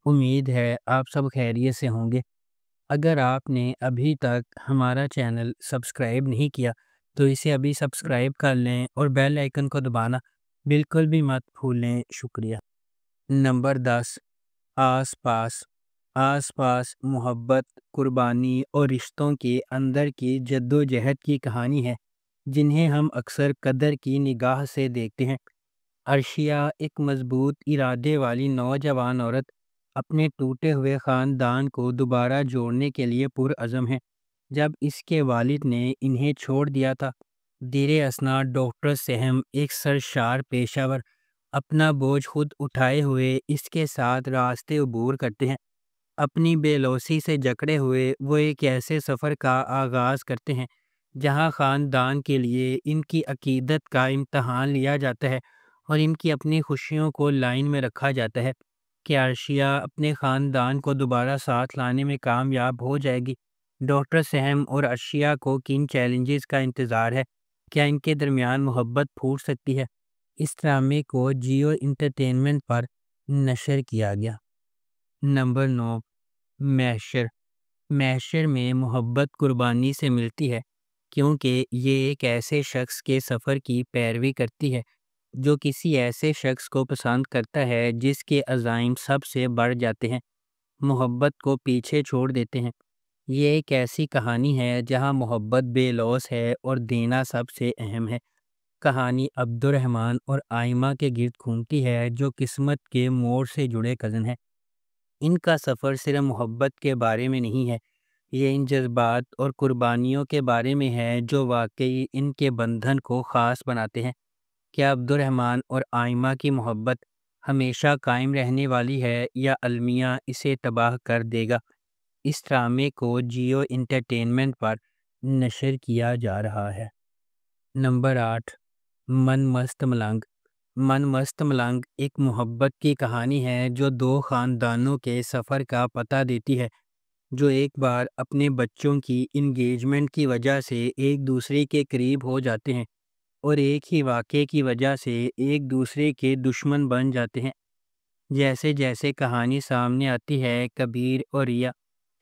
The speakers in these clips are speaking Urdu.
امید ہے آپ سب خیریت سے ہوں گے۔ اگر آپ نے ابھی تک ہمارا چینل سبسکرائب نہیں کیا تو اسے ابھی سبسکرائب کر لیں اور بیل آئیکن کو دبانا بالکل بھی مت بھولیں۔ شکریہ۔ نمبر 10، آس پاس۔ آس پاس محبت، قربانی اور رشتوں کے اندر کی جد و جہد کی کہانی ہے جنہیں ہم اکثر قدر کی نگاہ سے دیکھتے ہیں۔ عرشیہ ایک مضبوط ارادے والی نوجوان عورت اپنے ٹوٹے ہوئے خاندان کو دوبارہ جوڑنے کے لیے پرعزم ہے۔ جب اس کے والد نے انہیں چھوڑ دیا تھا، دیر اثنا ڈاکٹر سہم ایک سرشار پیشہ ور اپنا بوجھ خود اٹھائے ہوئے اس کے ساتھ راستے عبور کرتے ہیں۔ اپنی بے لوثی سے جکڑے ہوئے وہ ایک ایسے سفر کا آغاز کرتے ہیں جہاں خاندان کے لیے ان کی عقیدت کا امتحان لیا جاتا ہے اور ان کی اپنی خوشیوں کو لائن میں رکھا جاتا ہے کہ عرشیہ اپنے خاندان کو دوبارہ ساتھ لانے میں کامیاب ہو جائے گی۔ ڈاکٹر سہم اور عرشیہ کو کن چیلنجز کا انتظار ہے؟ کیا ان کے درمیان محبت پھوٹ سکتی ہے؟ اس ڈرامے کو جیو انٹرٹینمنٹ پر نشر کیا گیا۔ نمبر 9، محشر۔ محشر میں محبت قربانی سے ملتی ہے کیونکہ یہ ایک ایسے شخص کے سفر کی پیروی کرتی ہے جو کسی ایسے شخص کو پسند کرتا ہے جس کے عزائم سب سے بڑھ جاتے ہیں، محبت کو پیچھے چھوڑ دیتے ہیں۔ یہ ایک ایسی کہانی ہے جہاں محبت بے لوث ہے اور دینا سب سے اہم ہے۔ کہانی عبد الرحمن اور آئمہ کے گرد گھومتی ہے جو قسمت کے موڑ سے جڑے کزن ہیں۔ ان کا سفر صرف محبت کے بارے میں نہیں ہے، یہ ان جذبات اور قربانیوں کے بارے میں ہے جو واقعی ان کے بندھن کو خاص بناتے ہیں۔ کیا عبد الرحمن اور آئمہ کی محبت ہمیشہ قائم رہنے والی ہے یا المیہ اسے تباہ کر دے گا؟ اس ڈرامے کو جیو انٹرٹینمنٹ پر نشر کیا جا رہا ہے۔ نمبر 8، من مست ملنگ۔ من مست ملنگ ایک محبت کی کہانی ہے جو دو خاندانوں کے سفر کا پتہ دیتی ہے جو ایک بار اپنے بچوں کی انگیجمنٹ کی وجہ سے ایک دوسرے کے قریب ہو جاتے ہیں اور ایک ہی واقعے کی وجہ سے ایک دوسرے کے دشمن بن جاتے ہیں۔ جیسے جیسے کہانی سامنے آتی ہے، کبیر اور ریا،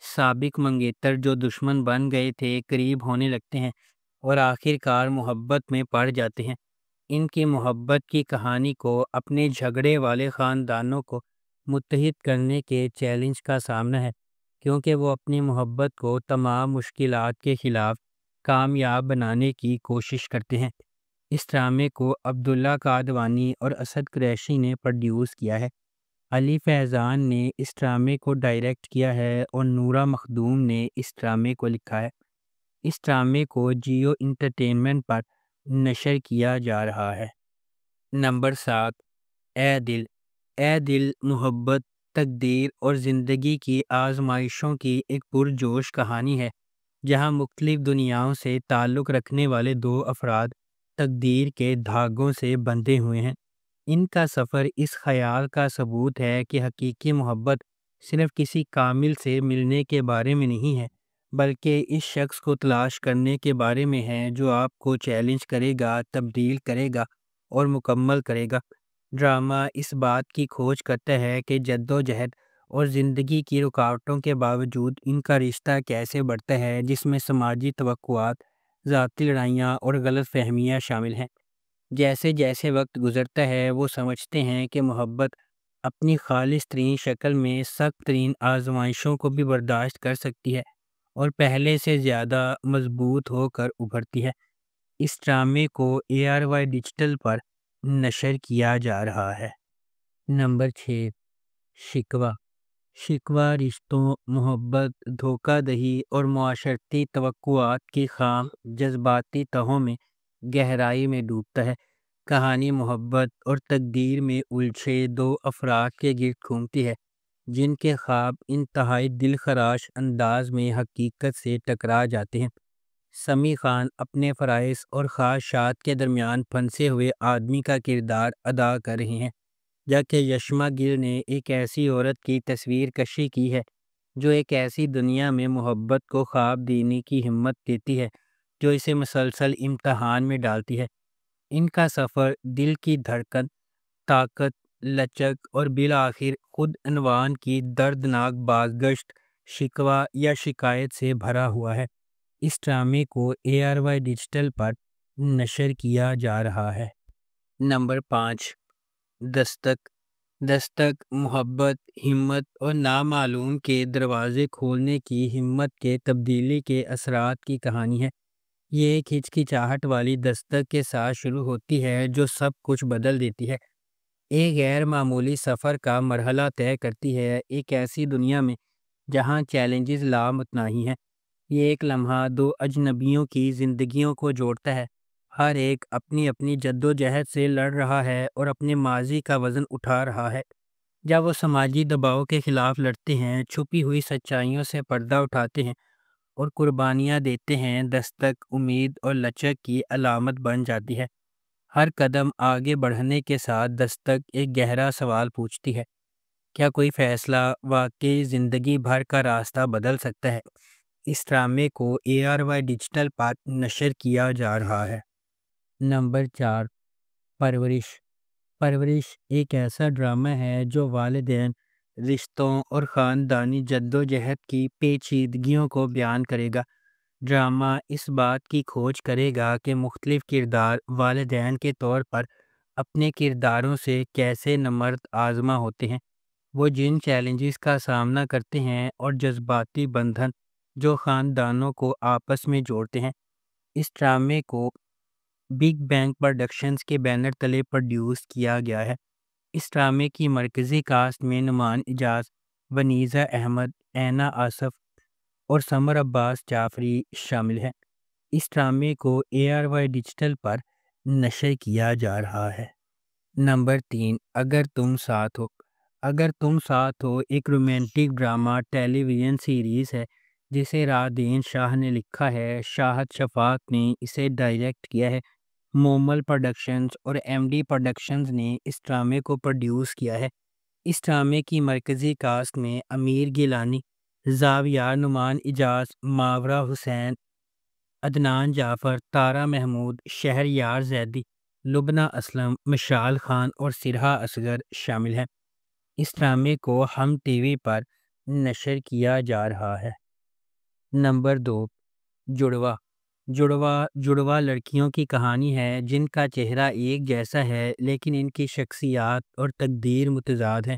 سابق منگیتر جو دشمن بن گئے تھے، قریب ہونے لگتے ہیں اور آخر کار محبت میں پڑ جاتے ہیں۔ ان کی محبت کی کہانی کو اپنے جھگڑے والے خاندانوں کو متحد کرنے کے چیلنج کا سامنا ہے کیونکہ وہ اپنی محبت کو تمام مشکلات کے خلاف کامیاب بنانے کی کوشش کرتے ہیں۔ اس ڈرامے کو عبداللہ قادوانی اور اسد قریشی نے پروڈیوس کیا ہے۔ علی فیضان نے اس ڈرامے کو ڈائریکٹ کیا ہے اور نورہ مخدوم نے اس ڈرامے کو لکھا ہے۔ اس ڈرامے کو جیو انٹرٹینمنٹ پر نشر کیا جا رہا ہے۔ نمبر 7، اے دل۔ اے دل محبت، تقدیر اور زندگی کی آزمائشوں کی ایک پرجوش کہانی ہے جہاں مختلف دنیاؤں سے تعلق رکھنے والے دو افراد تقدیر کے دھاگوں سے بندھے ہوئے ہیں۔ ان کا سفر اس خیال کا ثبوت ہے کہ حقیقی محبت صرف کسی کامل سے ملنے کے بارے میں نہیں ہے بلکہ اس شخص کو تلاش کرنے کے بارے میں ہے جو آپ کو چیلنج کرے گا، تبدیل کرے گا اور مکمل کرے گا۔ ڈرامہ اس بات کی کھوج کرتا ہے کہ جد و جہد اور زندگی کی رکاوٹوں کے باوجود ان کا رشتہ کیسے بڑھتا ہے، جس میں سماجی توقعات، ذاتی لڑائیاں اور غلط فہمیاں شامل ہیں۔ جیسے جیسے وقت گزرتا ہے وہ سمجھتے ہیں کہ محبت اپنی خالص ترین شکل میں سخت ترین آزمائشوں کو بھی برداشت کر سکتی ہے اور پہلے سے زیادہ مضبوط ہو کر ابھرتی ہے۔ اس ڈرامے کو ARY ڈیجیٹل پر نشر کیا جا رہا ہے۔ نمبر 6، شکوہ۔ شکوہ رشتوں، محبت، دھوکہ دہی اور معاشرتی توقعات کی خام جذباتی تہوں میں گہرائی میں ڈوبتا ہے۔ کہانی محبت اور تقدیر میں الجھے دو افراد کے گرد گھومتی ہے جن کے خواب انتہائی دل خراش انداز میں حقیقت سے ٹکرا جاتے ہیں۔ سمیع خان اپنے فرائض اور خواہشات کے درمیان پھنسے ہوئے آدمی کا کردار ادا کر رہے ہیں، جبکہ یشما گل نے ایک ایسی عورت کی تصویر کشی کی ہے جو ایک ایسی دنیا میں محبت کو خواب دینے کی ہمت دیتی ہے جو اسے مسلسل امتحان میں ڈالتی ہے۔ ان کا سفر دل کی دھڑکن، طاقت، لچک اور بالآخر خود عنوان کی دردناک بازگشت شکوہ یا شکایت سے بھرا ہوا ہے۔ اس ڈرامے کو اے آر وائی ڈیجیٹل پر نشر کیا جا رہا ہے۔ نمبر 5، دستک۔ دستک محبت، ہمت اور نامعلوم کے دروازے کھولنے کی ہمت کے تبدیلی کے اثرات کی کہانی ہے۔ یہ ایک ہچکچاہٹ والی دستک کے ساتھ شروع ہوتی ہے جو سب کچھ بدل دیتی ہے۔ ایک غیر معمولی سفر کا مرحلہ طے کرتی ہے، ایک ایسی دنیا میں جہاں چیلنجز لامتناہی ہیں۔ یہ ایک لمحہ دو اجنبیوں کی زندگیوں کو جوڑتا ہے، ہر ایک اپنی اپنی جدوجہد سے لڑ رہا ہے اور اپنے ماضی کا وزن اٹھا رہا ہے۔ جب وہ سماجی دباؤ کے خلاف لڑتے ہیں، چھپی ہوئی سچائیوں سے پردہ اٹھاتے ہیں اور قربانیاں دیتے ہیں، دستک امید اور لچک کی علامت بن جاتی ہے۔ ہر قدم آگے بڑھنے کے ساتھ دستک ایک گہرا سوال پوچھتی ہے، کیا کوئی فیصلہ واقعی زندگی بھر کا راستہ بدل سکتا ہے؟ اس ڈرامے کو اے آر وائی ڈیجیٹل پر نشر کیا جا رہا ہے۔ نمبر 4، پرورش۔ پرورش ایک ایسا ڈرامہ ہے جو والدین، رشتوں اور خاندانی جدوجہد کی پیچیدگیوں کو بیان کرے گا۔ ڈرامہ اس بات کی کھوج کرے گا کہ مختلف کردار والدین کے طور پر اپنے کرداروں سے کیسے نمرد آزما ہوتے ہیں، وہ جن چیلنجز کا سامنا کرتے ہیں اور جذباتی بندھن جو خاندانوں کو آپس میں جوڑتے ہیں۔ اس ڈرامے کو بگ بینگ پروڈکشنز کے بینر تلے پروڈیوس کیا گیا ہے۔ اس ڈرامے کی مرکزی کاسٹ میں نعمان اجاز، ونیزہ احمد، اینا آصف اور سمر عباس جعفری شامل ہیں۔ اس ڈرامے کو اے آر وائی ڈیجیٹل پر نشر کیا جا رہا ہے۔ نمبر 3، اگر تم ساتھ ہو۔ اگر تم ساتھ ہو ایک رومانٹک ڈرامہ ٹیلی ویژن سیریز ہے جسے رادین شاہ نے لکھا ہے، شاہد شفاق نے اسے ڈائریکٹ کیا ہے، مومل پروڈکشنز اور ایم ڈی پروڈکشنز نے اس ڈرامے کو پروڈیوس کیا ہے۔ اس ڈرامے کی مرکزی کاسٹ میں امیر گیلانی، زاویار، نعمان اجاز، ماورا حسین، عدنان جعفر، تارا محمود، شہریار زیدی، لبنہ اسلم، مشال خان اور سرہا اصغر شامل ہیں۔ اس ڈرامے کو ہم ٹی وی پر نشر کیا جا رہا ہے۔ نمبر 2، جڑواں۔ جڑواں لڑکیوں کی کہانی ہے جن کا چہرہ ایک جیسا ہے لیکن ان کی شخصیات اور تقدیر متضاد ہیں۔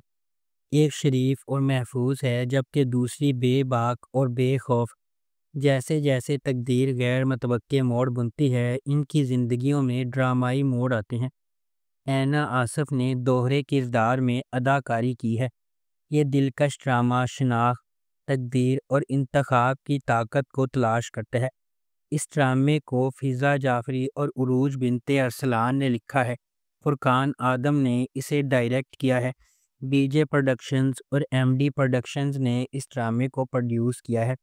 ایک شریف اور محفوظ ہے جبکہ دوسری بے باک اور بے خوف۔ جیسے جیسے تقدیر غیر متوقع موڑ بنتی ہے، ان کی زندگیوں میں ڈرامائی موڑ آتے ہیں۔ اینا آصف نے دوہرے کردار میں اداکاری کی ہے۔ یہ دلکش ڈرامہ شناخت، تقدیر اور انتخاب کی طاقت کو تلاش کرتا ہے۔ اس ڈرامے کو فضا جعفری اور عروج بنت ارسلان نے لکھا ہے، فرقان آدم نے اسے ڈائریکٹ کیا ہے، بی جے پروڈکشنز اور ایم ڈی پروڈکشنز نے اس ڈرامے کو پروڈیوس کیا ہے۔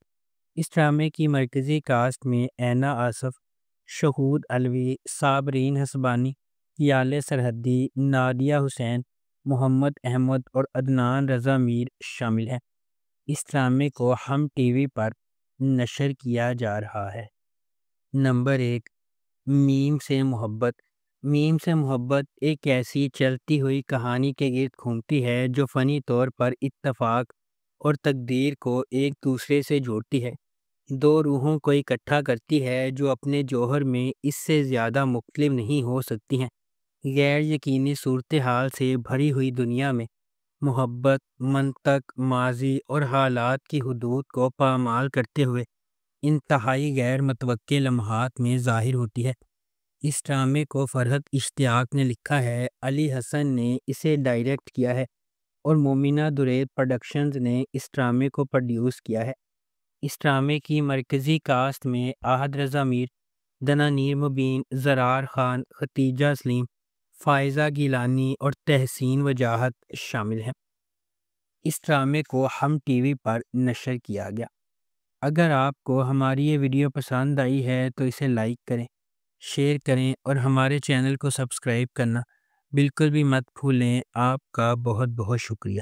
اس ڈرامے کی مرکزی کاسٹ میں اینا آصف، شہود علوی، صابرین حسبانی، یالے سرحدی، نادیہ حسین، محمد احمد اور عدنان رضا میر شامل ہیں۔ اس ڈرامے کو ہم ٹی وی پر نشر کیا جا رہا ہے۔ نمبر 1، میم سے محبت۔ میم سے محبت ایک ایسی چلتی ہوئی کہانی کے گرد گھومتی ہے جو فنی طور پر اتفاق اور تقدیر کو ایک دوسرے سے جوڑتی ہے، دو روحوں کو اکٹھا کرتی ہے جو اپنے جوہر میں اس سے زیادہ مختلف نہیں ہو سکتی ہیں۔ غیر یقینی صورتحال سے بھری ہوئی دنیا میں محبت منطق، ماضی اور حالات کی حدود کو پامال کرتے ہوئے انتہائی غیر متوقع لمحات میں ظاہر ہوتی ہے۔ اس ڈرامے کو فرحت اشتیاق نے لکھا ہے، علی حسن نے اسے ڈائریکٹ کیا ہے اور مومنہ درید پروڈکشنز نے اس ڈرامے کو پروڈیوس کیا ہے۔ اس ڈرامے کی مرکزی کاسٹ میں احد رضا میر، دنانیر مبین، زرار خان، ختیجہ سلیم، فائزہ گیلانی اور تحسین وجاہت شامل ہیں۔ اس ڈرامے کو ہم ٹی وی پر نشر کیا گیا۔ اگر آپ کو ہماری یہ ویڈیو پسند آئی ہے تو اسے لائک کریں، شیئر کریں اور ہمارے چینل کو سبسکرائب کرنا بالکل بھی مت بھولیں۔ آپ کا بہت بہت شکریہ۔